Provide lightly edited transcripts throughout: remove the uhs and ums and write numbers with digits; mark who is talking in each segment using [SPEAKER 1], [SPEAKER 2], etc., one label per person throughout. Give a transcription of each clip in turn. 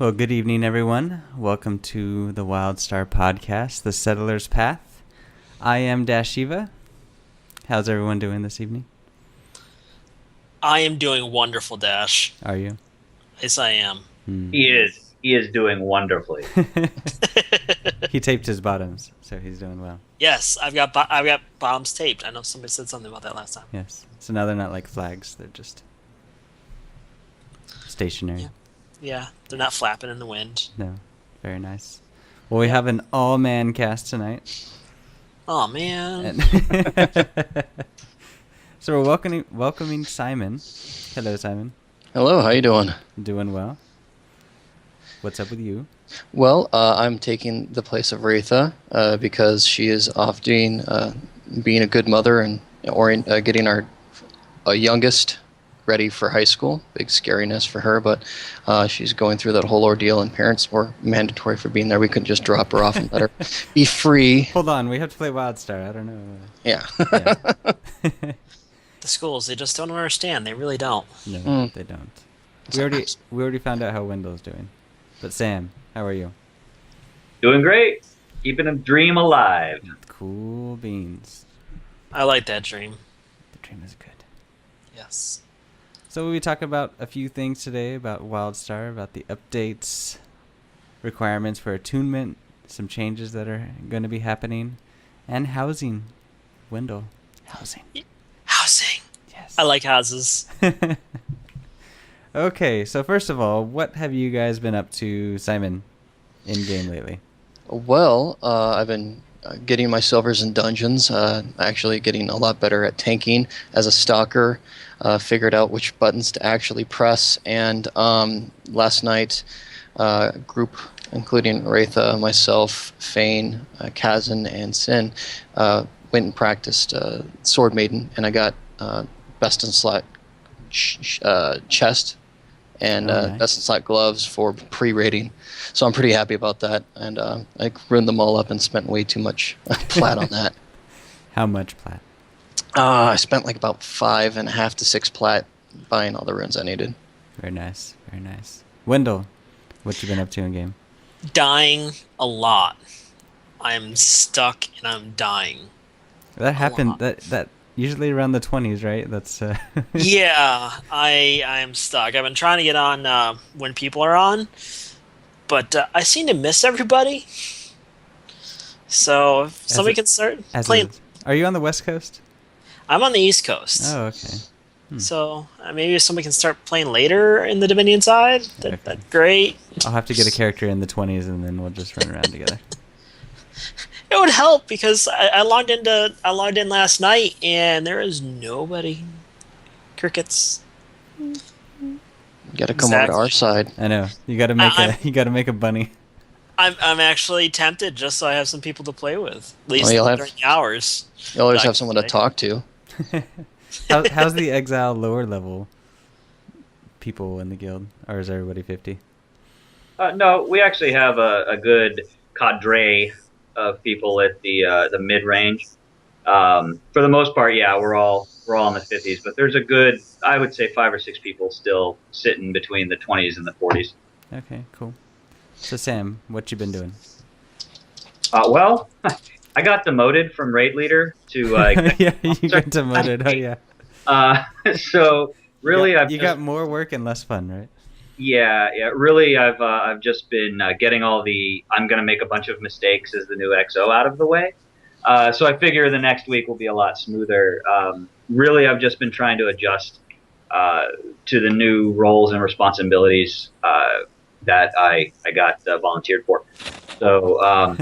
[SPEAKER 1] Well, good evening, everyone. Welcome to the WildStar podcast, The Settler's Path. I am Dashiva. How's everyone doing this evening?
[SPEAKER 2] I am doing wonderful, Dash.
[SPEAKER 1] Are you?
[SPEAKER 2] Yes, I am.
[SPEAKER 3] He is. He is doing wonderfully.
[SPEAKER 1] He taped his bottoms, so he's doing well.
[SPEAKER 2] Yes, I've got bottoms taped. I know somebody said something about that last time.
[SPEAKER 1] Yes. So now they're not like flags; they're just stationary.
[SPEAKER 2] Yeah, they're not flapping in the wind.
[SPEAKER 1] No, very nice. Well, we have an all-man cast tonight.
[SPEAKER 2] Oh man.
[SPEAKER 1] So we're welcoming Simon. Hello, Simon.
[SPEAKER 4] Hello, how you doing?
[SPEAKER 1] Doing well. What's up with you?
[SPEAKER 4] Well, I'm taking the place of Retha because she is off being a good mother and getting our youngest ready for high school. Big scariness for her, but she's going through that whole ordeal, and parents were mandatory for being there. We couldn't just drop her off and let her be free.
[SPEAKER 1] Hold on, we have to play WildStar. I don't know.
[SPEAKER 4] Yeah.
[SPEAKER 2] The schools, they just don't understand. They really don't.
[SPEAKER 1] No, they don't. We already found out how Wendell's doing. But Sam, how are you?
[SPEAKER 3] Doing great. Keeping a dream alive.
[SPEAKER 1] Cool beans.
[SPEAKER 2] I like that dream.
[SPEAKER 1] The dream is good.
[SPEAKER 2] Yes.
[SPEAKER 1] So we talk about a few things today about WildStar, about the updates, requirements for attunement, some changes that are going to be happening, and housing. Wendell, housing.
[SPEAKER 2] Housing.
[SPEAKER 1] Yes.
[SPEAKER 2] I like houses.
[SPEAKER 1] Okay, so first of all, what have you guys been up to, Simon, in game lately?
[SPEAKER 4] Well, I've been getting my silvers in dungeons, actually getting a lot better at tanking as a stalker, figured out which buttons to actually press, and last night, group, including Wraitha, myself, Fane, Kazan, and Sin, went and practiced Sword Maiden, and I got best in slot chest and
[SPEAKER 1] nice.
[SPEAKER 4] best in slot gloves for pre-rating. So I'm pretty happy about that, and I ruined them all up and spent way too much plat on that.
[SPEAKER 1] How much plat?
[SPEAKER 4] I spent like about 5.5 to 6 plat buying all the runes I needed.
[SPEAKER 1] Very nice, very nice. Wendell, what you been up to in game?
[SPEAKER 2] Dying a lot. I'm stuck and I'm dying.
[SPEAKER 1] That happened. That usually around the 20s, right? That's
[SPEAKER 2] Yeah, I'm stuck. I've been trying to get on when people are on, but I seem to miss everybody. So if somebody can start playing.
[SPEAKER 1] Are you on the West Coast?
[SPEAKER 2] I'm on the East Coast.
[SPEAKER 1] Oh, okay.
[SPEAKER 2] So maybe if somebody can start playing later in the Dominion side, that's great.
[SPEAKER 1] I'll have to get a character in the 20s, and then we'll just run around together.
[SPEAKER 2] It would help because I logged in last night and there is nobody. Crickets.
[SPEAKER 4] You gotta come over to our side.
[SPEAKER 1] I know. You got to make a bunny.
[SPEAKER 2] I'm actually tempted just so I have some people to play with. At least
[SPEAKER 4] Well,
[SPEAKER 2] during the hours.
[SPEAKER 4] You always have someone to talk to.
[SPEAKER 1] How's the exile lower level people in the guild, or is everybody 50?
[SPEAKER 3] No, we actually have a good cadre of people at the mid range. For the most part, yeah, we're all in the 50s, but there's a good, I would say, 5 or 6 people still sitting between the 20s and the 40s.
[SPEAKER 1] Okay, cool. So Sam, what you been doing?
[SPEAKER 3] Well, I got demoted from raid leader to
[SPEAKER 1] yeah, you got demoted. Oh yeah.
[SPEAKER 3] So really,
[SPEAKER 1] you got more work and less fun, right?
[SPEAKER 3] Yeah. Really, I've just been getting all the I'm going to make a bunch of mistakes as the new XO out of the way. So I figure the next week will be a lot smoother. Really, I've just been trying to adjust to the new roles and responsibilities that I got volunteered for. So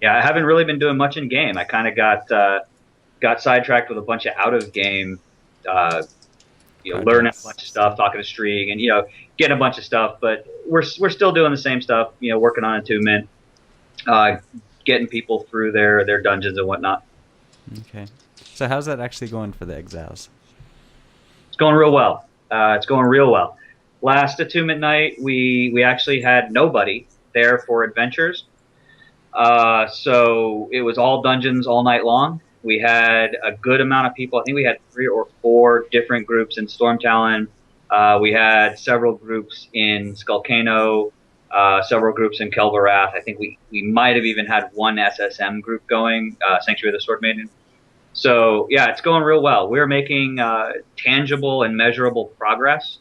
[SPEAKER 3] yeah, I haven't really been doing much in game. I kind of got sidetracked with a bunch of out of game. Learning a bunch of stuff, talking to Streeg, and getting a bunch of stuff. But we're still doing the same stuff. Working on attunement, getting people through their dungeons and whatnot.
[SPEAKER 1] Okay. So how's that actually going for the exiles?
[SPEAKER 3] It's going real well. Last attunement night, we actually had nobody there for adventures. So it was all dungeons all night long. We had a good amount of people. I think we had 3 or 4 different groups in Storm Talon. We had several groups in Skullcano. several groups in Kelvarath. I think we might have even had one SSM group going, Sanctuary of the Sword Maiden. So yeah, it's going real well. We're making tangible and measurable progress.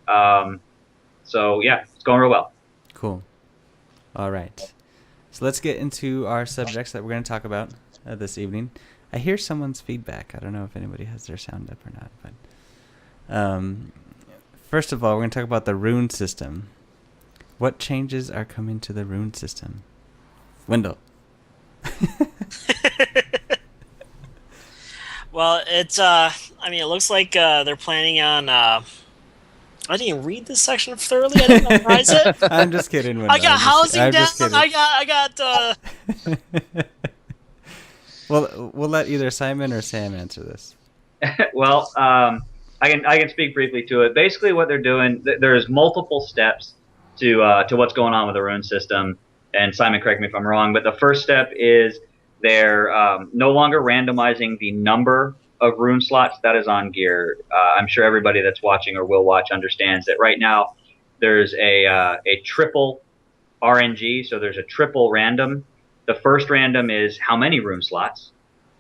[SPEAKER 3] So yeah, it's going real well.
[SPEAKER 1] Cool. All right. So let's get into our subjects that we're going to talk about this evening. I hear someone's feedback. I don't know if anybody has their sound up or not. But first of all, we're going to talk about the rune system. What changes are coming to the rune system? Wendell.
[SPEAKER 2] Well, it's I mean, it looks like they're planning on. I didn't read this section thoroughly. I didn't memorize it.
[SPEAKER 1] I'm just kidding. Wendell.
[SPEAKER 2] I got housing
[SPEAKER 1] I'm
[SPEAKER 2] down.
[SPEAKER 1] just kidding.
[SPEAKER 2] I got.
[SPEAKER 1] Well, we'll let either Simon or Sam answer this.
[SPEAKER 3] Well, I can speak briefly to it. Basically, what they're doing, there's multiple steps to what's going on with the rune system. And Simon, correct me if I'm wrong, but the first step is they're no longer randomizing the number of rune slots that is on gear. I'm sure everybody that's watching or will watch understands that right now there's a triple RNG, so there's a triple random. The first random is how many rune slots.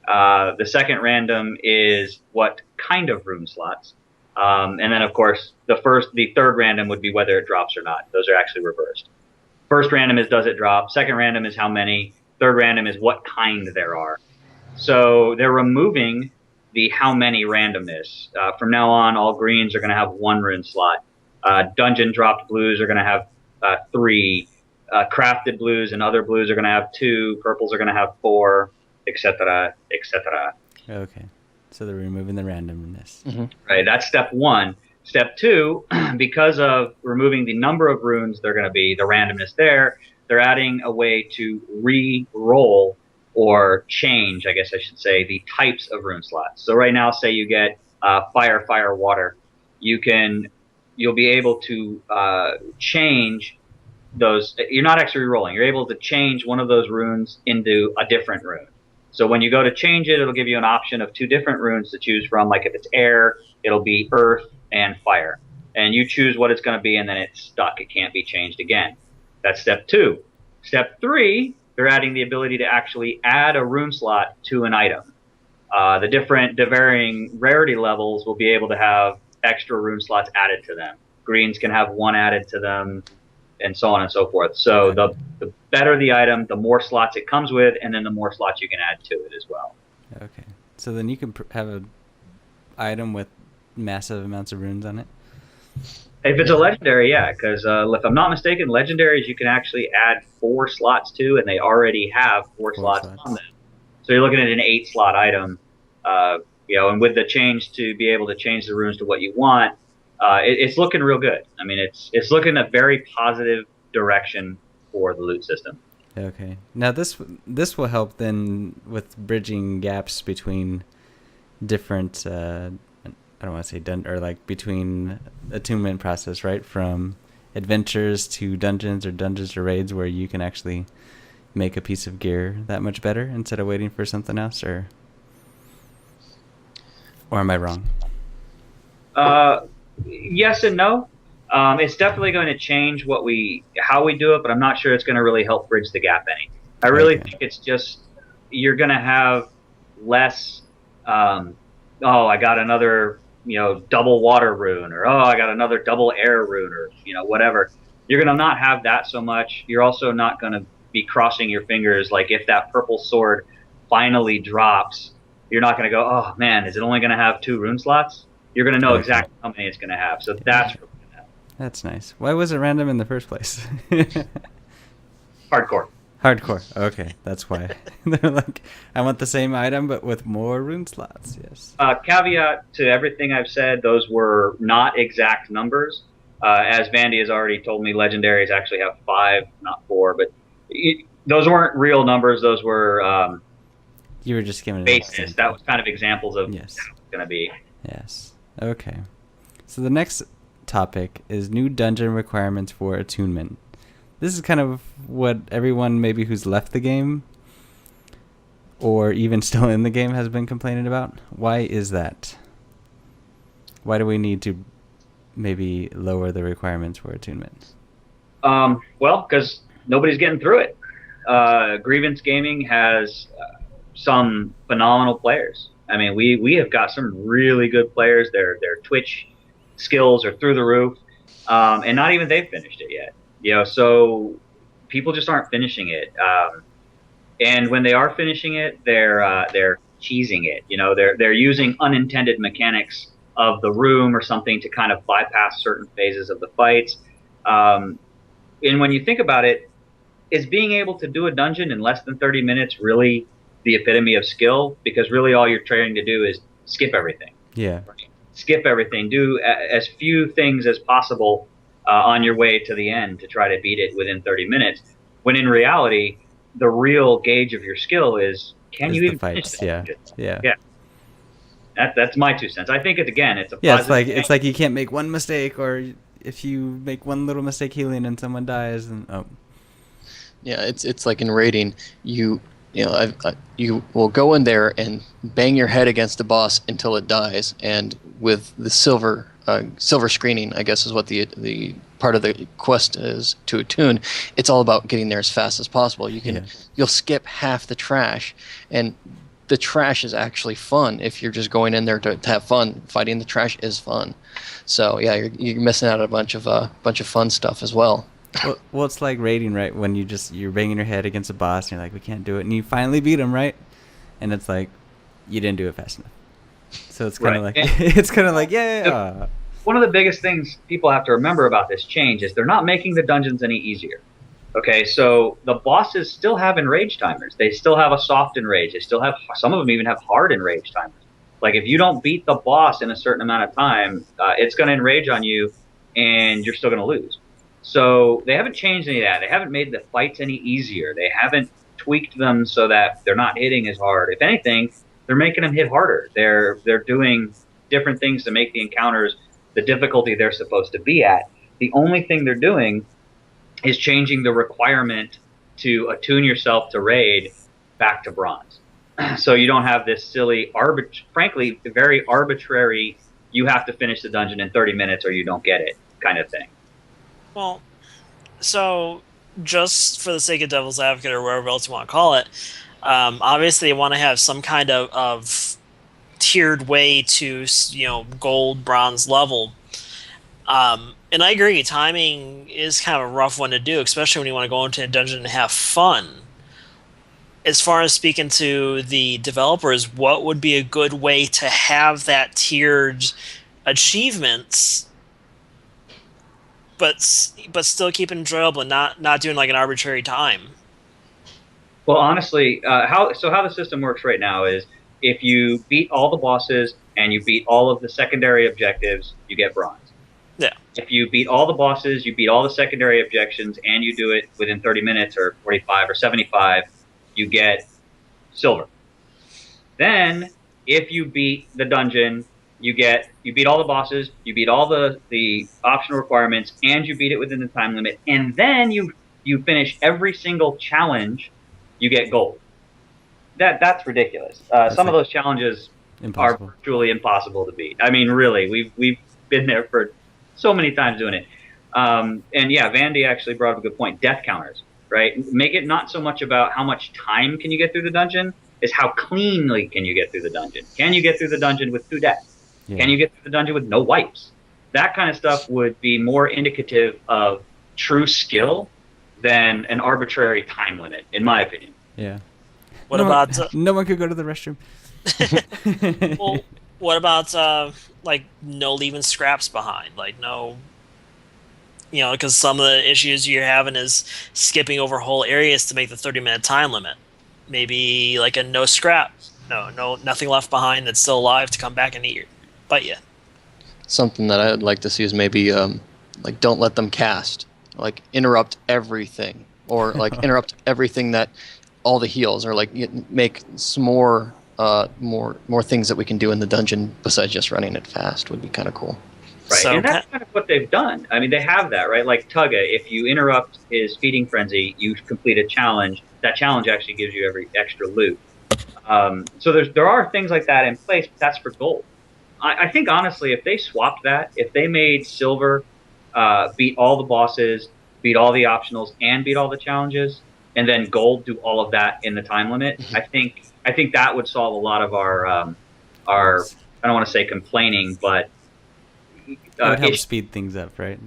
[SPEAKER 3] The second random is what kind of rune slots. And then, of course, the third random would be whether it drops or not. Those are actually reversed. First random is does it drop. Second random is how many. Third random is what kind there are. So they're removing the how many randomness. From now on, all greens are going to have one rune slot. Dungeon dropped blues are going to have 3. Crafted blues and other blues are going to have 2. Purples are going to have 4, etc., etc.
[SPEAKER 1] Okay. So they're removing the randomness.
[SPEAKER 4] Mm-hmm.
[SPEAKER 3] Right. That's step 1. Step 2, because of removing the number of runes, they're going to be the randomness there. They're adding a way to re-roll or change, I guess I should say, the types of rune slots. So right now, say you get fire, fire, water. You'll be able to change those. You're not actually re-rolling. You're able to change one of those runes into a different rune. So when you go to change it, it'll give you an option of 2 different runes to choose from. Like if it's air, it'll be earth and fire. And you choose what it's going to be, and then it's stuck. It can't be changed again. That's step 2. Step 3, they're adding the ability to actually add a rune slot to an item. The varying rarity levels will be able to have extra rune slots added to them. Greens can have 1 added to them, and so on and so forth. So the better the item, the more slots it comes with, and then the more slots you can add to it as well.
[SPEAKER 1] Okay. So then you can have an item with massive amounts of runes on it?
[SPEAKER 3] If it's a legendary, yeah, because if I'm not mistaken, legendaries you can actually add 4 slots to, and they already have 4 slots on them. So you're looking at an 8-slot item, and with the change to be able to change the runes to what you want, it's looking real good. I mean, it's looking a very positive direction for the loot system.
[SPEAKER 1] Okay. Now this will help then with bridging gaps between different. I don't want to say between attunement process, right? From adventures to dungeons or dungeons to raids, where you can actually make a piece of gear that much better instead of waiting for something else, or am I wrong?
[SPEAKER 3] Yes and no. It's definitely going to change how we do it, but I'm not sure it's going to really help bridge the gap any. I really think it's just you're going to have less. I got another double water rune, or I got another double air rune, or whatever. You're going to not have that so much. You're also not going to be crossing your fingers like if that purple sword finally drops. You're not going to go, oh man, is it only going to have 2 rune slots? You're going to know exactly how many it's going to have. So
[SPEAKER 1] that's nice. Why was it random in the first place?
[SPEAKER 3] Hardcore.
[SPEAKER 1] Hardcore. Okay, that's why. They're like, I want the same item, but with more rune slots. Yes.
[SPEAKER 3] Caveat to everything I've said, those were not exact numbers. As Vandy has already told me, legendaries actually have 5, not 4. But those weren't real numbers. Those were
[SPEAKER 1] you were just giving
[SPEAKER 3] basis. That was kind of examples of
[SPEAKER 1] yes.
[SPEAKER 3] how it's going to be.
[SPEAKER 1] Yes. Okay. So the next topic is new dungeon requirements for attunement. This is kind of what everyone maybe who's left the game or even still in the game has been complaining about. Why is that? Why do we need to maybe lower the requirements for attunement?
[SPEAKER 3] Well, because nobody's getting through it. Grievance Gaming has some phenomenal players. I mean, we have got some really good players. Their Twitch skills are through the roof, and not even they've finished it yet. So people just aren't finishing it. And when they are finishing it, they're cheesing it. They're using unintended mechanics of the room or something to kind of bypass certain phases of the fights. And when you think about it, is being able to do a dungeon in less than 30 minutes really the epitome of skill? Because really all you're trying to do is skip everything.
[SPEAKER 1] Yeah.
[SPEAKER 3] Right? Skip everything. Do as few things as possible on your way to the end to try to beat it within 30 minutes. When in reality, the real gauge of your skill is can you even finish that?
[SPEAKER 1] Yeah.
[SPEAKER 3] That's my 2 cents. I think it's a
[SPEAKER 1] Yeah,
[SPEAKER 3] positive
[SPEAKER 1] it's like you can't make one mistake, or if you make one little mistake healing and someone dies, and
[SPEAKER 4] Yeah, it's like in raiding, you will go in there and bang your head against the boss until it dies, and with the silver screening, I guess is what the part of the quest is to attune. It's all about getting there as fast as possible. You'll skip half the trash, and the trash is actually fun if you're just going in there to have fun. Fighting the trash is fun. So yeah, you're missing out on a bunch of fun stuff as well.
[SPEAKER 1] well, it's like raiding, right? When you're banging your head against a boss, and you're like, we can't do it, and you finally beat him, right? And it's like, you didn't do it fast enough. So it's kind of
[SPEAKER 3] Right.
[SPEAKER 1] like it's kind of like yeah.
[SPEAKER 3] One of the biggest things people have to remember about this change is they're not making the dungeons any easier. Okay, so the bosses still have enrage timers. They still have a soft enrage. They still have, some of them even have hard enrage timers. Like if you don't beat the boss in a certain amount of time, it's going to enrage on you, and you're still going to lose. So they haven't changed any of that. They haven't made the fights any easier. They haven't tweaked them so that they're not hitting as hard. If anything, they're making them hit harder. They're doing different things to make the encounters the difficulty they're supposed to be at. The only thing they're doing is changing the requirement to attune yourself to raid back to bronze. So you don't have this silly, frankly, very arbitrary, you have to finish the dungeon in 30 minutes or you don't get it kind of thing.
[SPEAKER 2] Well, so just for the sake of devil's advocate or whatever else you want to call it, obviously they want to have some kind of tiered way to gold, bronze level. And I agree, timing is kind of a rough one to do, especially when you want to go into a dungeon and have fun. As far as speaking to the developers, what would be a good way to have that tiered achievements, but still keep it enjoyable and not doing like an arbitrary time?
[SPEAKER 3] Well, honestly, how the system works right now is if you beat all the bosses and you beat all of the secondary objectives, you get bronze.
[SPEAKER 2] Yeah.
[SPEAKER 3] If you beat all the bosses, you beat all the secondary objections, and you do it within 30 minutes or 45 or 75, you get silver. Then, if you beat the dungeon, you beat all the bosses, you beat all the optional requirements, and you beat it within the time limit, and then you finish every single challenge, you get gold. That's ridiculous. Some of those challenges are truly impossible to beat. I mean, really, we've been there for so many times doing it. And yeah, Vandy actually brought up a good point. Death counters, right? Make it not so much about how much time can you get through the dungeon, is how cleanly can you get through the dungeon. Can you get through the dungeon with 2 deaths? Yeah. Can you get through the dungeon with no wipes? That kind of stuff would be more indicative of true skill than an arbitrary time limit, in my opinion.
[SPEAKER 1] Yeah.
[SPEAKER 2] What about
[SPEAKER 1] no one could go to the restroom?
[SPEAKER 2] Well, what about like no leaving scraps behind? Like no, because some of the issues you're having is skipping over whole areas to make the 30-minute time limit. Maybe like a no scrap, nothing left behind that's still alive to come back and bite you.
[SPEAKER 4] Something that I'd like to see is maybe like don't let them cast, like interrupt everything, or like interrupt everything that all the heals, or like make some more things that we can do in the dungeon besides just running it fast would be kind of cool.
[SPEAKER 3] Right, and that's kind of what they've done. I mean, they have that, right? Like Tugga, if you interrupt his feeding frenzy, you complete a challenge. That challenge actually gives you every extra loot. So there are things like that in place, but that's for gold. I think, honestly, if they swapped that, if they made silver beat all the bosses, beat all the optionals and beat all the challenges, and then gold do all of that in the time limit. I think that would solve a lot of our
[SPEAKER 1] Worries.
[SPEAKER 3] I don't want to say complaining, but
[SPEAKER 1] It would help
[SPEAKER 3] issues.
[SPEAKER 1] speed things up, right?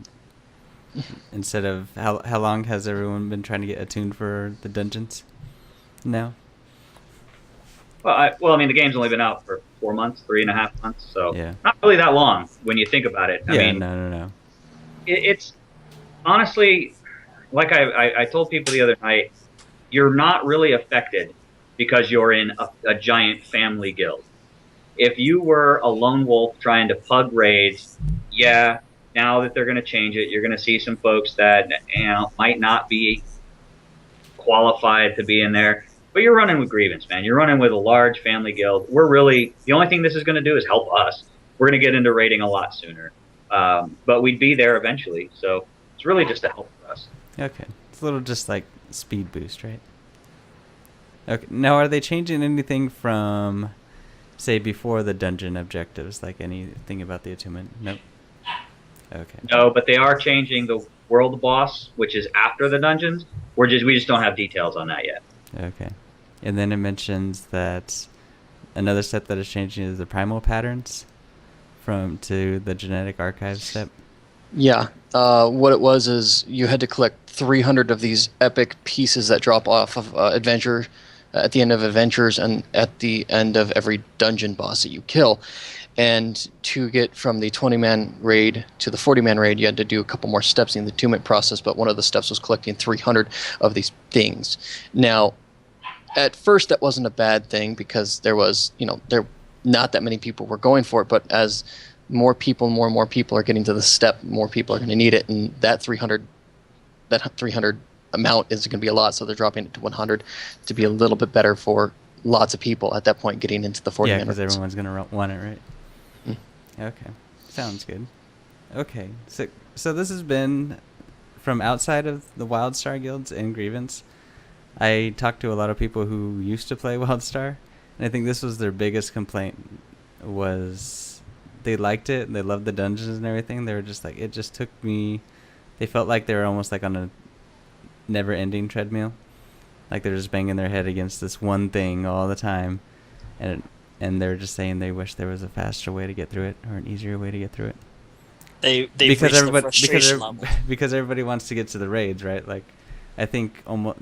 [SPEAKER 1] Instead of how long has everyone been trying to get attuned for the dungeons? Now.
[SPEAKER 3] Well, I mean, the game's only been out for 4 months, 3.5 months, so
[SPEAKER 1] Yeah.
[SPEAKER 3] not really that long when you think about it. I
[SPEAKER 1] Yeah.
[SPEAKER 3] mean,
[SPEAKER 1] No.
[SPEAKER 3] it's honestly, like I told people the other night, you're not really affected because you're in a giant family guild. If you were a lone wolf trying to pug raids, yeah, now that they're going to change it, you're going to see some folks that might not be qualified to be in there. But you're running with Grievance, man. You're running with a large family guild. We're really the only thing this is going to do is help us. We're going to get into raiding a lot sooner, but we'd be there eventually. So it's really just a help for us.
[SPEAKER 1] Okay. It's a little just like speed boost, right? Okay. Now, are they changing anything from, say, before the dungeon objectives? Like anything about the attunement? Nope. Okay.
[SPEAKER 3] No, but they are changing the world boss, which is after the dungeons. We just don't have details on that yet.
[SPEAKER 1] Okay. And then it mentions that another step that is changing is the primal patterns to the genetic archive step.
[SPEAKER 4] Yeah. What it was is you had to collect 300 of these epic pieces that drop off of adventure at the end of adventures and at the end of every dungeon boss that you kill. And to get from the 20-man raid to the 40-man raid, you had to do a couple more steps in the attunement process, but one of the steps was collecting 300 of these things. Now, at first, that wasn't a bad thing because there not that many people were going for it, but as more and more people are getting to the step, more people are going to need it, and that 300 amount is going to be a lot, so they're dropping it to 100 to be a little bit better for lots of people at that point getting into the 40
[SPEAKER 1] Yeah,
[SPEAKER 4] man
[SPEAKER 1] because
[SPEAKER 4] raids.
[SPEAKER 1] everyone's going to want it, right? Okay. Sounds good. Okay. So this has been from outside of the WildStar guilds and Grievance. I talked to a lot of people who used to play WildStar, and I think this was their biggest complaint was they liked it, they loved the dungeons and everything. They were just like, it just took me, they felt like they were almost like on a never-ending treadmill. Like they're just banging their head against this one thing all the time, and they're just saying they wish there was a faster way to get through it or an easier way to get through it.
[SPEAKER 2] They've reached the frustration level.
[SPEAKER 1] Because everybody wants to get to the raids, right? Like, I think almost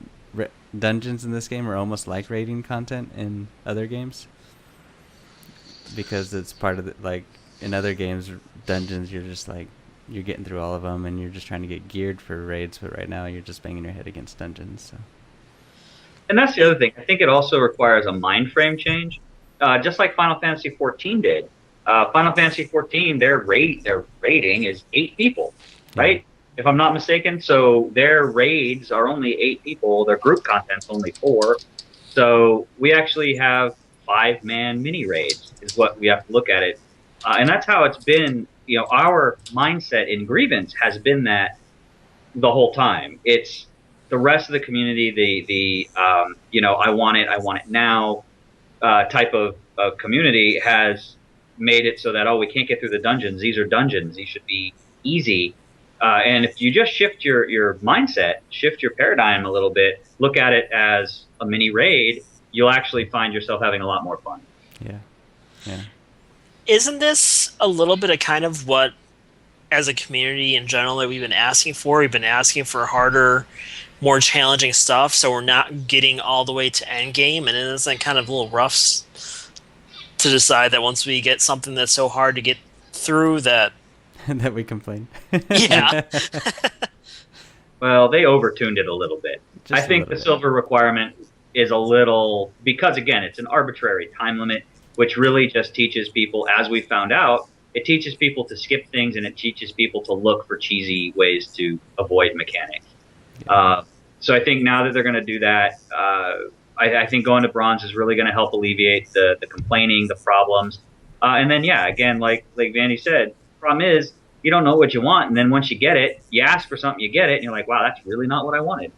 [SPEAKER 1] dungeons in this game are almost like raiding content in other games, because it's part of the, like in other games, dungeons you're just like you're getting through all of them and you're just trying to get geared for raids, but right now you're just banging your head against dungeons. So.
[SPEAKER 3] And that's the other thing. I think it also requires a mind frame change, just like Final Fantasy XIV did. Final Fantasy XIV, their rating is 8 people, right? If I'm not mistaken. So their raids are only 8 people. Their group content's only 4. So we actually have 5-man mini raids is what we have to look at it. And that's how it's been. You know, our mindset in Grievance has been that the whole time. It's the rest of the community, the I want it now type of community has made it so that, we can't get through the dungeons. These are dungeons. These should be easy. And if you just shift your mindset, shift your paradigm a little bit, look at it as a mini raid, you'll actually find yourself having a lot more fun.
[SPEAKER 1] Yeah.
[SPEAKER 2] Isn't this a little bit of kind of what, as a community in general, that we've been asking for? We've been asking for harder, more challenging stuff, so we're not getting all the way to endgame, and it isn't kind of a little rough to decide that once we get something that's so hard to get through that
[SPEAKER 1] that we complain.
[SPEAKER 2] Yeah.
[SPEAKER 3] Well, they overtuned it a little bit.
[SPEAKER 1] Just
[SPEAKER 3] I think the silver requirement is a little, because again, it's an arbitrary time limit, which really just teaches people, as we found out, it teaches people to skip things and it teaches people to look for cheesy ways to avoid mechanics.
[SPEAKER 1] Yeah.
[SPEAKER 3] So I think now that they're going to do that, I think going to bronze is really going to help alleviate the complaining, the problems. And then, again, like Vandy said, problem is you don't know what you want. And then once you get it, you ask for something, you get it, and you're like, wow, that's really not what I wanted.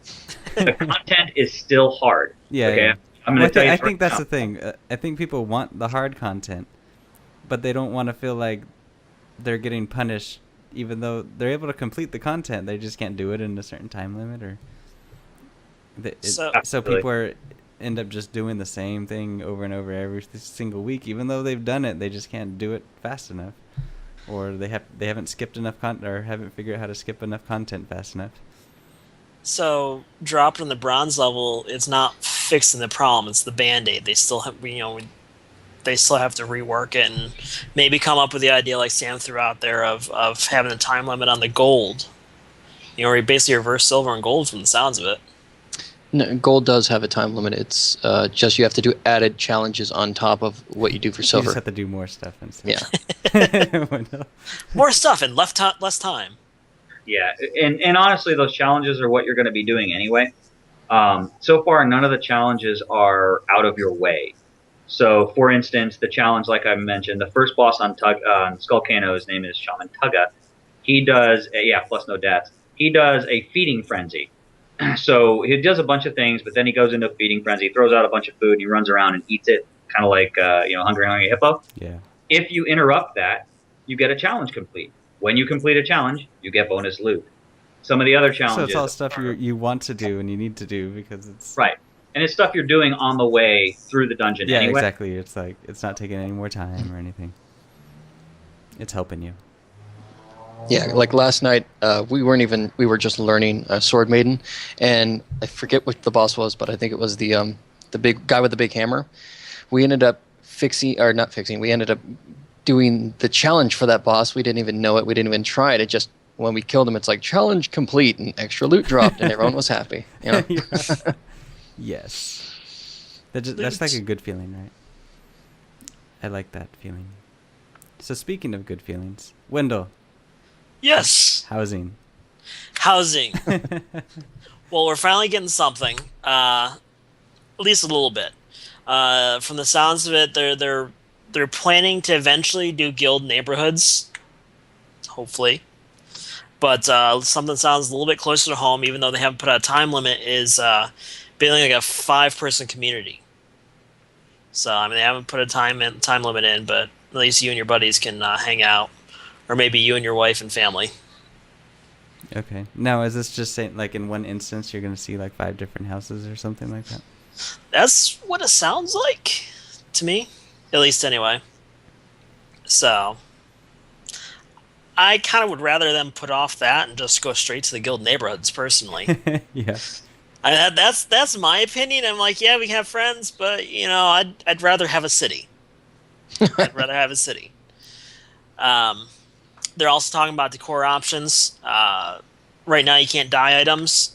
[SPEAKER 3] The content is still hard.
[SPEAKER 1] Yeah.
[SPEAKER 3] Okay.
[SPEAKER 1] Yeah.
[SPEAKER 3] I'm going to tell you.
[SPEAKER 1] I think that's the thing. I think people want the hard content, but they don't want to feel like they're getting punished even though they're able to complete the content, they just can't do it in a certain time limit, or so people end up just doing the same thing over and over every single week, even though they've done it. They just can't do it fast enough, or they haven't skipped enough content, or haven't figured out how to skip enough content fast enough.
[SPEAKER 2] So dropping the bronze level, it's not fixing the problem. It's the Band-Aid. They still have, they still have to rework it and maybe come up with the idea like Sam threw out there of having a time limit on the gold. Where you basically reverse silver and gold from the sounds of it.
[SPEAKER 4] No, gold does have a time limit. It's just you have to do added challenges on top of what you do for silver.
[SPEAKER 1] You just have to do more stuff instead.
[SPEAKER 4] Yeah.
[SPEAKER 2] More stuff and less time.
[SPEAKER 3] Yeah, and honestly, those challenges are what you're going to be doing anyway. So far, none of the challenges are out of your way. So, for instance, the challenge, like I mentioned, the first boss on Skullcano, his name is Shaman Tugga. He does, plus no deaths. He does a feeding frenzy. So he does a bunch of things, but then he goes into a feeding frenzy, throws out a bunch of food, and he runs around and eats it, kind of like Hungry Hippo.
[SPEAKER 1] Yeah.
[SPEAKER 3] If you interrupt that, you get a challenge complete. When you complete a challenge, you get bonus loot. Some of the other challenges.
[SPEAKER 1] So it's all stuff you want to do and you need to do because it's
[SPEAKER 3] right, and it's stuff you're doing on the way through the dungeon.
[SPEAKER 1] Yeah,
[SPEAKER 3] anyway.
[SPEAKER 1] exactly. It's like it's not taking any more time or anything. It's helping you.
[SPEAKER 4] Yeah, like last night, we were just learning Sword Maiden, and I forget what the boss was, but I think it was the big guy with the big hammer. We ended up we ended up doing the challenge for that boss. We didn't even know it. We didn't even try it. It just, when we killed him, it's like, challenge complete, and extra loot dropped, and everyone was happy.
[SPEAKER 1] Yes. That's like a good feeling, right? I like that feeling. So speaking of good feelings, Wendell.
[SPEAKER 2] Yes.
[SPEAKER 1] Housing.
[SPEAKER 2] Well, we're finally getting something, at least a little bit. From the sounds of it, they're planning to eventually do guild neighborhoods, hopefully. But something that sounds a little bit closer to home, even though they haven't put out a time limit, is building like a 5-person community. So I mean, they haven't put a time limit in, but at least you and your buddies can hang out. Or maybe you and your wife and family.
[SPEAKER 1] Okay. Now, is this just saying, like, in one instance, you're going to see, like, 5 different houses or something like that?
[SPEAKER 2] That's what it sounds like to me. At least anyway. So, I kind of would rather them put off that and just go straight to the guild neighborhoods, personally.
[SPEAKER 1] Yeah.
[SPEAKER 2] That's my opinion. I'm like, yeah, we have friends, but, I'd rather have a city. They're also talking about decor options. Right now, you can't dye items,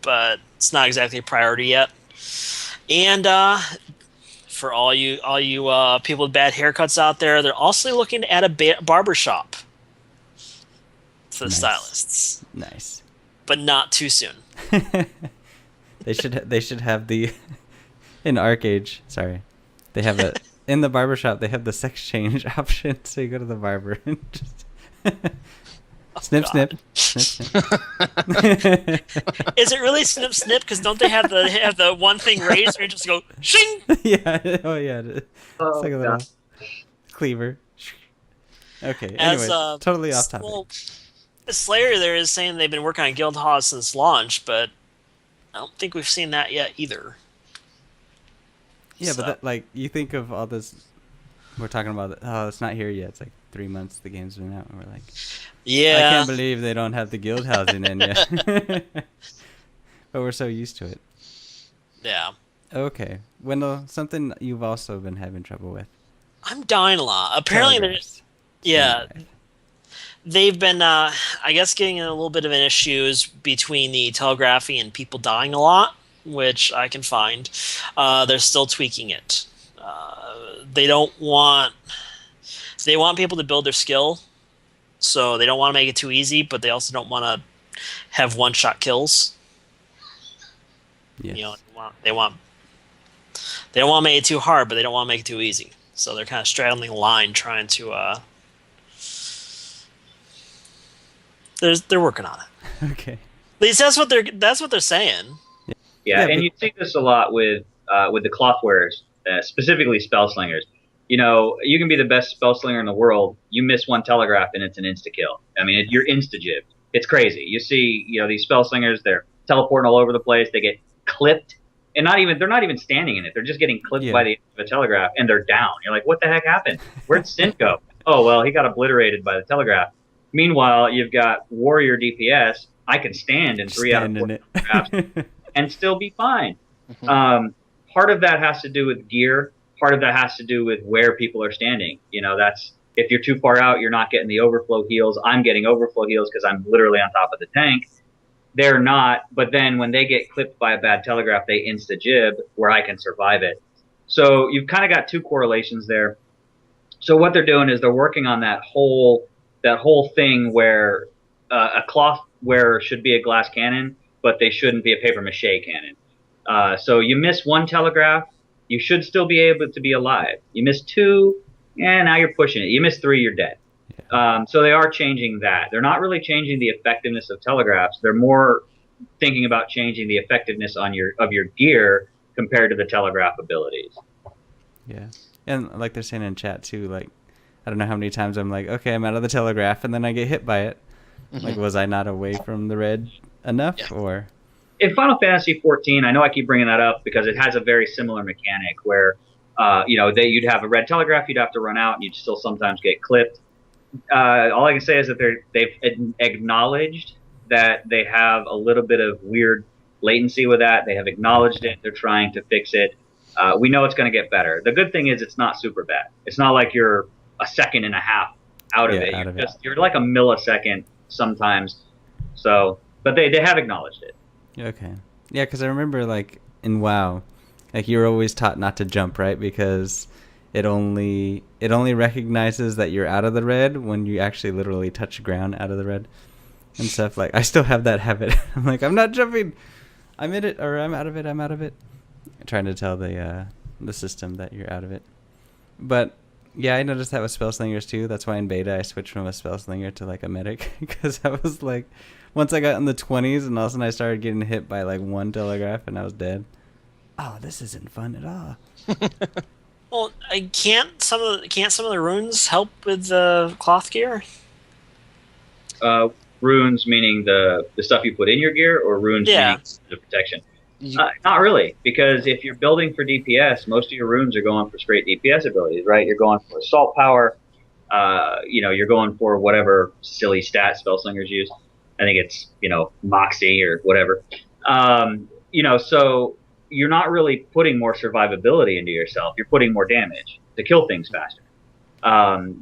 [SPEAKER 2] but it's not exactly a priority yet. And for all you people with bad haircuts out there, they're also looking to add a barber shop for the stylists.
[SPEAKER 1] Nice,
[SPEAKER 2] but not too soon.
[SPEAKER 1] They should have the in Arcade. Sorry, they have a. In the barbershop, they have the sex change option, so you go to the barber and just snip, snip, snip, snip.
[SPEAKER 2] Is it really snip, snip? Because don't they have the one thing raised where you just go shing?
[SPEAKER 1] Yeah. Oh yeah. It's like a little cleaver. Okay. Anyway, totally off topic.
[SPEAKER 2] Well, Slayer there is saying they've been working on Guildhall since launch, but I don't think we've seen that yet either.
[SPEAKER 1] Yeah, but that, like, you think of all this, we're talking about, it's not here yet. It's like 3 months the game's been out, and we're like,
[SPEAKER 2] yeah,
[SPEAKER 1] I can't believe they don't have the guild housing in yet. But we're so used to it.
[SPEAKER 2] Yeah.
[SPEAKER 1] Okay. Wendell, something you've also been having trouble with.
[SPEAKER 2] I'm dying a lot. Apparently there's... Yeah. They've been, I guess, getting in a little bit of an issues between the telegraphy and people dying a lot, which I can find. They're still tweaking it. They want people to build their skill, so they don't want to make it too easy, but they also don't want to have one-shot kills.
[SPEAKER 1] Yes.
[SPEAKER 2] They don't want to make it too hard, but they don't want to make it too easy. So they're kind of straddling the line, trying to. They're working on it.
[SPEAKER 1] Okay.
[SPEAKER 2] At least that's what they're saying.
[SPEAKER 3] Yeah, and you see this a lot with the cloth wearers, specifically spell slingers. you know, you can be the best spell slinger in the world. You miss one telegraph and it's an insta kill. I mean, you're insta jibbed. It's crazy. You see, you know, these spell slingers, they're teleporting all over the place. They get clipped, and they're not even standing in it. They're just getting clipped by the end of a telegraph, and they're down. You're like, what the heck happened? Where'd Sint go? Oh well, he got obliterated by the telegraph. Meanwhile, you've got warrior DPS. I can stand in 3 out of 4 telegraphs and still be fine. Part of that has to do with gear. Part of that has to do with where people are standing. You know, that's if you're too far out, you're not getting the overflow heals. I'm getting overflow heals because I'm literally on top of the tank. They're not, but then when they get clipped by a bad telegraph, they insta jib where I can survive it. So you've kind of got 2 correlations there. So what they're doing is they're working on that whole thing where a cloth wearer should be a glass cannon, but they shouldn't be a paper mache cannon. So you miss 1 telegraph, you should still be able to be alive. You miss 2, and now you're pushing it. You miss 3, you're dead. So they are changing that. They're not really changing the effectiveness of telegraphs. They're more thinking about changing the effectiveness of your gear compared to the telegraph abilities.
[SPEAKER 1] Yeah, and like they're saying in chat too, like I don't know how many times I'm like, okay, I'm out of the telegraph, and then I get hit by it. Like, was I not away from the red enough, or?
[SPEAKER 3] In Final Fantasy XIV, I know I keep bringing that up because it has a very similar mechanic where, you know, you'd have a red telegraph, you'd have to run out, and you'd still sometimes get clipped. All I can say is that they've acknowledged that they have a little bit of weird latency with that. They have acknowledged it. They're trying to fix it. We know it's going to get better. The good thing is it's not super bad. It's not like you're a second and a half out of it. You're like a millisecond sometimes. So, but they have acknowledged it.
[SPEAKER 1] Okay. Yeah, because I remember, like, in WoW, like, you're always taught not to jump, right? Because it only recognizes that you're out of the red when you actually literally touch the ground out of the red and stuff. Like, I still have that habit. I'm like, I'm not jumping. I'm in it, or I'm out of it. I'm out of it. I'm trying to tell the system that you're out of it. But, yeah, I noticed that with spell slingers, too. That's why in beta I switched from a spell slinger to, like, a medic. Because I was, like... Once I got in the 20s, and all of a sudden I started getting hit by like 1 telegraph, and I was dead. Oh, this isn't fun at all.
[SPEAKER 2] Well, can't some of the runes help with the cloth gear?
[SPEAKER 3] Runes meaning the stuff you put in your gear, or runes meaning the protection? Not really, because if you're building for DPS, most of your runes are going for straight DPS abilities, right? You're going for assault power. You know, you're going for whatever silly stat spell slingers use. I think it's, you know, Moxie or whatever. You know, so you're not really putting more survivability into yourself. You're putting more damage to kill things faster.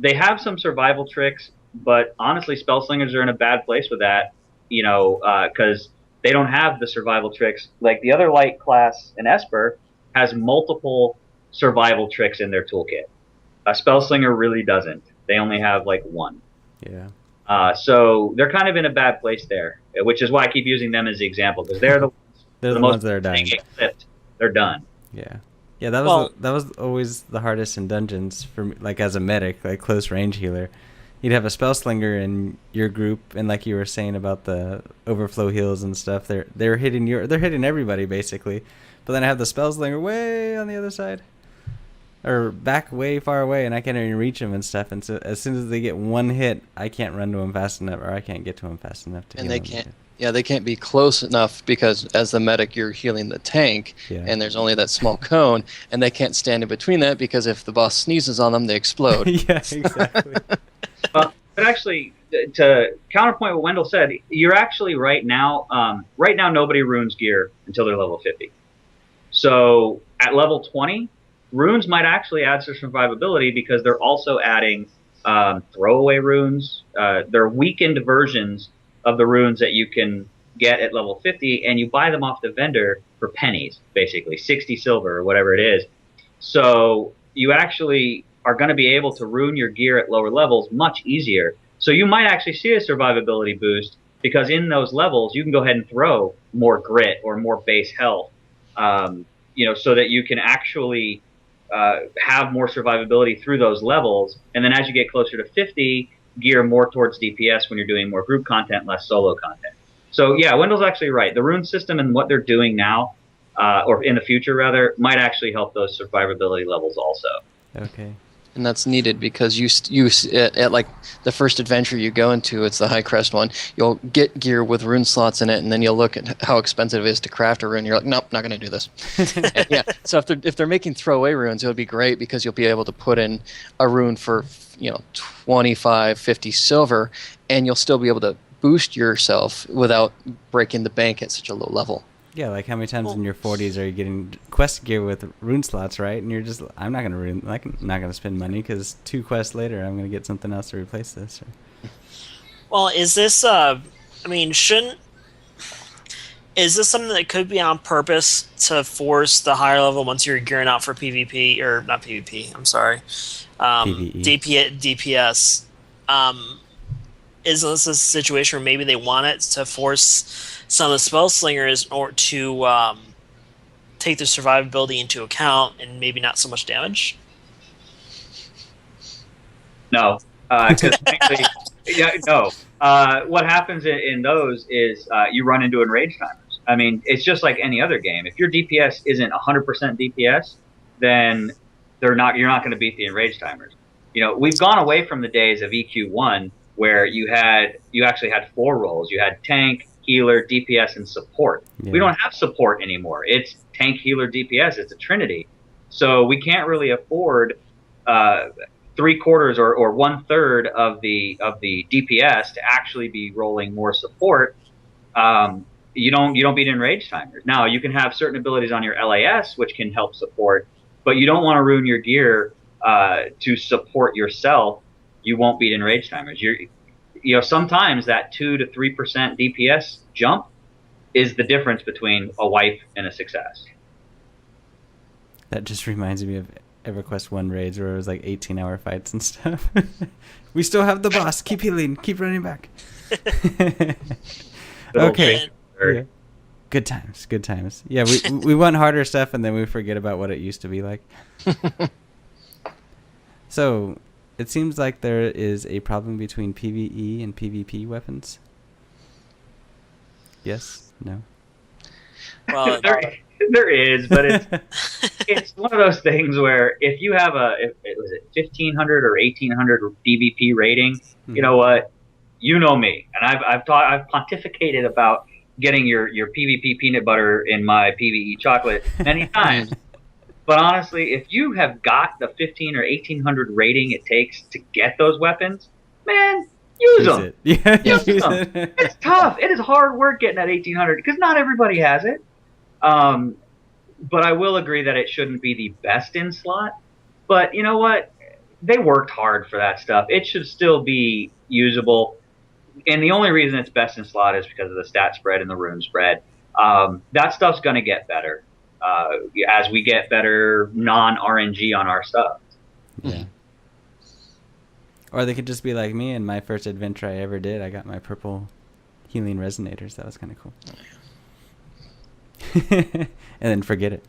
[SPEAKER 3] They have some survival tricks, but honestly, spell slingers are in a bad place with that, you know, because they don't have the survival tricks. Like the other light class in Esper has multiple survival tricks in their toolkit. A spell slinger really doesn't. They only have like 1.
[SPEAKER 1] Yeah.
[SPEAKER 3] So they're kind of in a bad place there, which is why I keep using them as the example, because they're the
[SPEAKER 1] ones that are dying.
[SPEAKER 3] They get clipped. They're done.
[SPEAKER 1] Yeah, yeah. That was always the hardest in dungeons for me. Like as a medic, like close range healer, you'd have a spell slinger in your group, and like you were saying about the overflow heals and stuff, they're hitting everybody basically. But then I have the spell slinger way on the other side, or back way far away, and I can't even reach them and stuff. And so as soon as they get 1 hit, I can't run to them fast enough, or I can't get to them fast enough to.
[SPEAKER 4] And they can't. Yeah, they can't be close enough because as the medic, you're healing the tank, and there's only that small cone, and they can't stand in between that because if the boss sneezes on them, they explode.
[SPEAKER 1] Yeah, exactly.
[SPEAKER 3] But actually, to counterpoint what Wendell said, you're actually right now. Right now, nobody runes gear until they're level 50. So at level 20. Runes might actually add some survivability because they're also adding throwaway runes. They're weakened versions of the runes that you can get at level 50, and you buy them off the vendor for pennies, basically 60 silver or whatever it is. So you actually are going to be able to rune your gear at lower levels much easier. So you might actually see a survivability boost because in those levels you can go ahead and throw more grit or more base health, you know, so that you can actually have more survivability through those levels, and then as you get closer to 50, gear more towards DPS when you're doing more group content, less solo content. So yeah, Wendell's actually right. The rune system and what they're doing now, or in the future rather, might actually help those survivability levels also.
[SPEAKER 1] Okay.
[SPEAKER 4] And that's needed because at like the first adventure you go into, it's the High Crest one. You'll get gear with rune slots in it, and then you'll look at how expensive it is to craft a rune. You're like, nope, not going to do this. And yeah. So if they're making throwaway runes, it would be great because you'll be able to put in a rune for 25, 50 silver, and you'll still be able to boost yourself without breaking the bank at such a low level.
[SPEAKER 1] Yeah, like how many times in your 40s are you getting quest gear with rune slots, right? And you're just, I'm not gonna spend money because 2 quests later I'm gonna get something else to replace this.
[SPEAKER 2] Well, is this? Is this something that could be on purpose to force the higher level once you're gearing out for PvP or not PvP? I'm sorry, DPS. Is this a situation where maybe they want it to force some of the spell slingers or to take their survivability into account and maybe not so much damage?
[SPEAKER 3] No, because frankly, no. What happens in those is you run into enrage timers. I mean, it's just like any other game. If your DPS isn't 100% DPS, then you're not going to beat the enrage timers. We've gone away from the days of EQ1 where you actually had 4 roles. You had tank, healer, DPS, and support. Yeah. We don't have support anymore. It's tank, healer, DPS. It's a trinity. So we can't really afford 3/4 or 1/3 of the DPS to actually be rolling more support. You don't beat enrage timers. Now you can have certain abilities on your LAS which can help support, but you don't want to ruin your gear to support yourself. You won't beat enrage timers. Sometimes that 2 to 3% DPS jump is the difference between a wipe and a success.
[SPEAKER 1] That just reminds me of EverQuest 1 raids where it was like 18-hour fights and stuff. We still have the boss. Keep healing. Keep running back. Okay. Yeah. Good times. Good times. Yeah, we want harder stuff and then we forget about what it used to be like. So, it seems like there is a problem between PvE and PvP weapons. Yes? No?
[SPEAKER 2] Well,
[SPEAKER 3] there is, but it's one of those things where if you have was it 1500 or 1800 PvP rating, you know what? You know me, and I've pontificated about getting your PvP peanut butter in my PvE chocolate many times. But honestly, if you have got the 15 or 1800 rating it takes to get those weapons, man, use them.
[SPEAKER 1] Yeah,
[SPEAKER 3] use them. It's tough. It is hard work getting that 1800 because not everybody has it. But I will agree that it shouldn't be the best in slot. But you know what? They worked hard for that stuff. It should still be usable. And the only reason it's best in slot is because of the stat spread and the rune spread. That stuff's going to get better. As we get better non-RNG on our stuff.
[SPEAKER 1] Yeah. Or they could just be like me, and my first adventure I ever did, I got my purple healing resonators. That was kind of cool. And then forget it.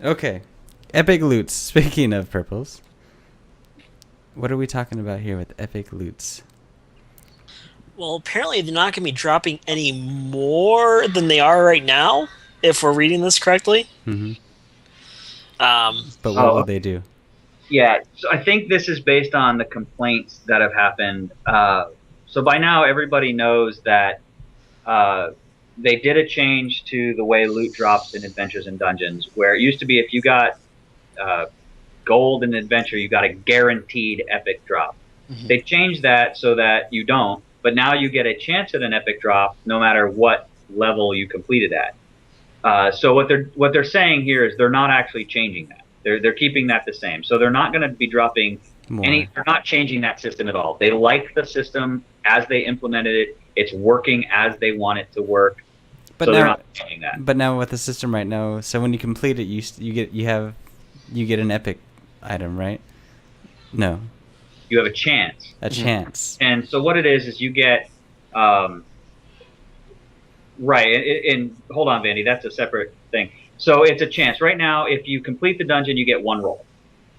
[SPEAKER 1] Okay. Epic loots. Speaking of purples, what are we talking about here with epic loots?
[SPEAKER 2] Well, apparently they're not going to be dropping any more than they are right now, if we're reading this correctly.
[SPEAKER 1] Mm-hmm. But what will they do?
[SPEAKER 3] Yeah, so I think this is based on the complaints that have happened. So by now everybody knows that they did a change to the way loot drops in Adventures and Dungeons, where it used to be if you got gold in an adventure, you got a guaranteed epic drop. Mm-hmm. They changed that so that you don't, but now you get a chance at an epic drop no matter what level you completed at. So what they're saying here is they're not actually changing that. They're keeping that the same. So they're not going to be dropping they're not changing that system at all. They like the system as they implemented it. It's working as they want it to work.
[SPEAKER 1] But
[SPEAKER 3] so
[SPEAKER 1] now,
[SPEAKER 3] they're not changing that.
[SPEAKER 1] But now with the system right now, so when you complete it, you get an epic item, right? No.
[SPEAKER 3] You have a chance.
[SPEAKER 1] A chance.
[SPEAKER 3] And so what it is you get right, and hold on, Vandy, that's a separate thing. So it's a chance. Right now, if you complete the dungeon, you get 1 roll.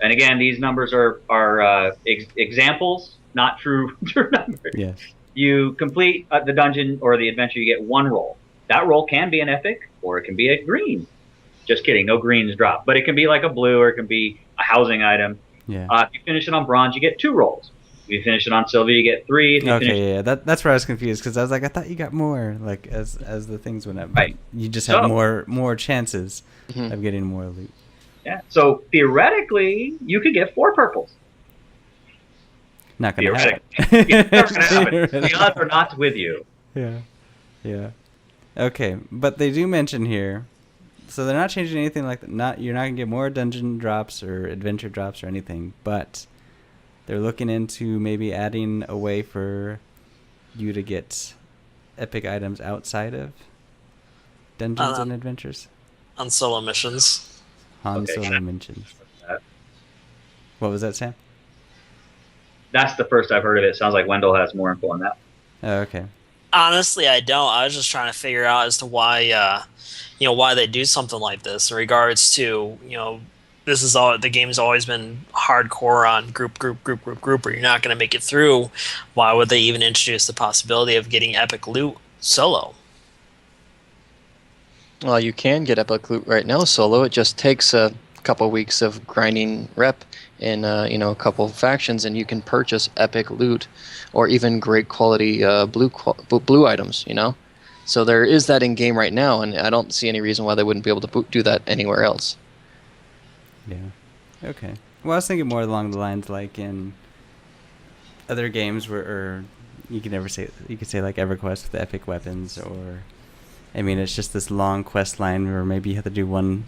[SPEAKER 3] And again, these numbers are examples, not true numbers.
[SPEAKER 1] Yes.
[SPEAKER 3] You complete the dungeon or the adventure, you get 1 roll. That roll can be an epic, or it can be a green. Just kidding, no greens drop. But it can be like a blue, or it can be a housing item.
[SPEAKER 1] Yeah.
[SPEAKER 3] If you finish it on bronze, you get 2 rolls. If you finish it on silver, you get 3. If you finish
[SPEAKER 1] Okay, yeah, that's where I was confused because I was like, I thought you got more, like as the things went up.
[SPEAKER 3] Right.
[SPEAKER 1] You just
[SPEAKER 3] So-
[SPEAKER 1] have more chances
[SPEAKER 4] Mhm.
[SPEAKER 1] of getting more loot.
[SPEAKER 3] Yeah. So theoretically, you could get 4 purples.
[SPEAKER 1] Not gonna happen.
[SPEAKER 3] It's not gonna happen. The odds are not with you.
[SPEAKER 1] Yeah. Yeah. Okay, but they do mention here, so they're not changing anything like that. You're not gonna get more dungeon drops or adventure drops or anything, but they're looking into maybe adding a way for you to get epic items outside of dungeons and adventures.
[SPEAKER 2] On solo missions.
[SPEAKER 1] Han
[SPEAKER 3] Okay,
[SPEAKER 1] Solo
[SPEAKER 3] yeah.
[SPEAKER 1] mentions. What was that, Sam?
[SPEAKER 3] That's the first I've heard of it. Sounds like Wendell has more info on that.
[SPEAKER 1] Oh, okay.
[SPEAKER 2] Honestly, I don't. I was just trying to figure out as to why, why they do something like this in regards to, this is all the game's always been hardcore on group, or you're not going to make it through. Why would they even introduce the possibility of getting epic loot solo?
[SPEAKER 4] Well, you can get epic loot right now solo. It just takes a couple weeks of grinding rep in a couple of factions, and you can purchase epic loot or even great quality blue items. So there is that in game right now, and I don't see any reason why they wouldn't be able to do that anywhere else.
[SPEAKER 1] Yeah. Okay. Well, I was thinking more along the lines like in other games where you could say like EverQuest with the epic weapons, or I mean it's just this long quest line where maybe you have to do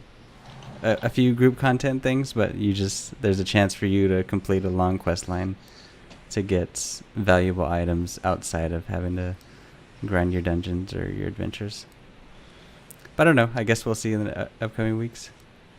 [SPEAKER 1] a few group content things, but there's a chance for you to complete a long quest line to get valuable items outside of having to grind your dungeons or your adventures. But I don't know. I guess we'll see in the upcoming weeks.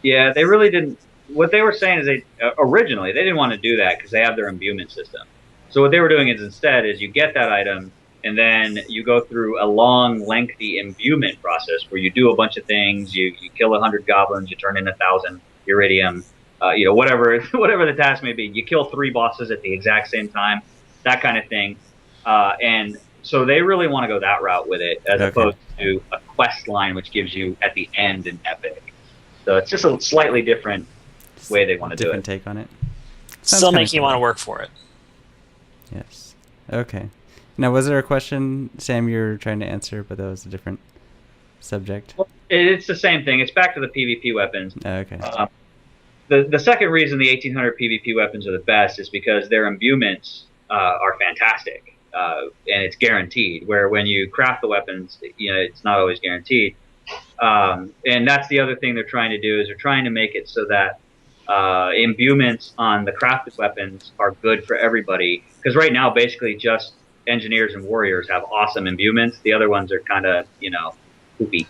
[SPEAKER 3] Yeah, they really didn't. What they were saying is originally they didn't want to do that because they have their imbuement system. So what they were doing is instead you get that item and then you go through a long, lengthy imbuement process where you do a bunch of things. You kill 100 goblins, you turn in 1,000 iridium, whatever the task may be. You kill 3 bosses at the exact same time, that kind of thing. And so they really want to go that route with it, as opposed to a quest line which gives you at the end an epic. So it's just a slightly different way they want to do it.
[SPEAKER 1] Different take on it.
[SPEAKER 2] Still making you want to work for it.
[SPEAKER 1] Yes. Okay. Now, was there a question, Sam, you were trying to answer, but that was a different subject?
[SPEAKER 3] Well, it's the same thing. It's back to the PvP weapons.
[SPEAKER 1] Okay.
[SPEAKER 3] The second reason the 1800 PvP weapons are the best is because their imbuements are fantastic, and it's guaranteed. Where when you craft the weapons, it's not always guaranteed. And that's the other thing they're trying to do is they're trying to make it so that imbuements on the crafted weapons are good for everybody. Because right now, basically, just engineers and warriors have awesome imbuements. The other ones are kind of, poopy.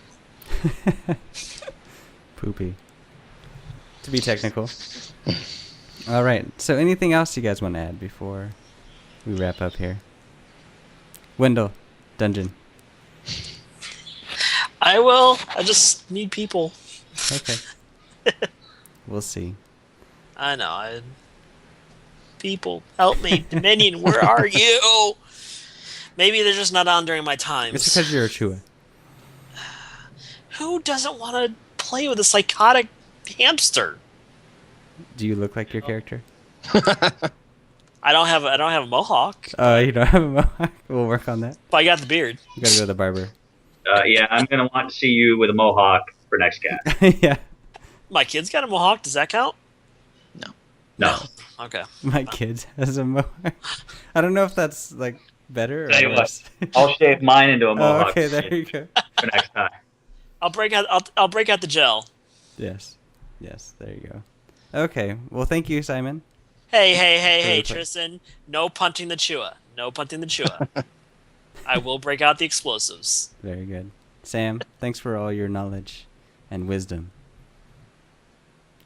[SPEAKER 1] Poopy. To be technical. All right. So anything else you guys want to add before we wrap up here? Wendell, dungeon.
[SPEAKER 2] I will. I just need people.
[SPEAKER 1] Okay. We'll see.
[SPEAKER 2] I know. People, help me. Dominion, where are you? Maybe they're just not on during my times.
[SPEAKER 1] It's because you're a Chua.
[SPEAKER 2] Who doesn't want to play with a psychotic hamster?
[SPEAKER 1] Do you look like your character?
[SPEAKER 2] I don't have a mohawk.
[SPEAKER 1] You don't have a mohawk? We'll work on that.
[SPEAKER 2] But I got the beard.
[SPEAKER 1] You gotta go to the barber.
[SPEAKER 3] Yeah, I'm going to want to see you with a mohawk for next cat.
[SPEAKER 1] Yeah.
[SPEAKER 2] My kid's got a mohawk. Does that count?
[SPEAKER 3] No.
[SPEAKER 2] Okay.
[SPEAKER 1] My kid has a mohawk. I don't know if that's like better or
[SPEAKER 3] Tell you
[SPEAKER 1] worse.
[SPEAKER 3] I'll shave mine into a mohawk.
[SPEAKER 1] Oh, okay, there you go.
[SPEAKER 3] For next time.
[SPEAKER 2] I'll break out the gel.
[SPEAKER 1] Yes, there you go. Okay, well, thank you, Simon.
[SPEAKER 2] Hey,
[SPEAKER 1] Really quick.
[SPEAKER 2] Tristan. No punting the Chua. I will break out the explosives.
[SPEAKER 1] Very good. Sam, thanks for all your knowledge and wisdom.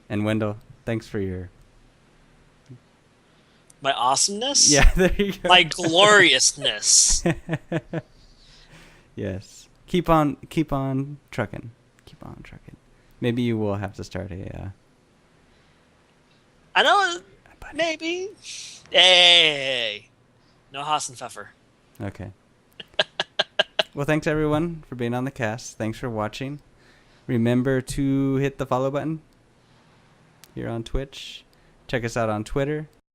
[SPEAKER 1] And Wendell, thanks for your...
[SPEAKER 2] My awesomeness?
[SPEAKER 1] Yeah, there you go.
[SPEAKER 2] My gloriousness.
[SPEAKER 1] Yes. Keep on trucking. Maybe you will have to start
[SPEAKER 2] I know. Maybe. Hey. No Hassenpfeffer.
[SPEAKER 1] Okay. Well, thanks everyone for being on the cast. Thanks for watching. Remember to hit the follow button here on Twitch. Check us out on Twitter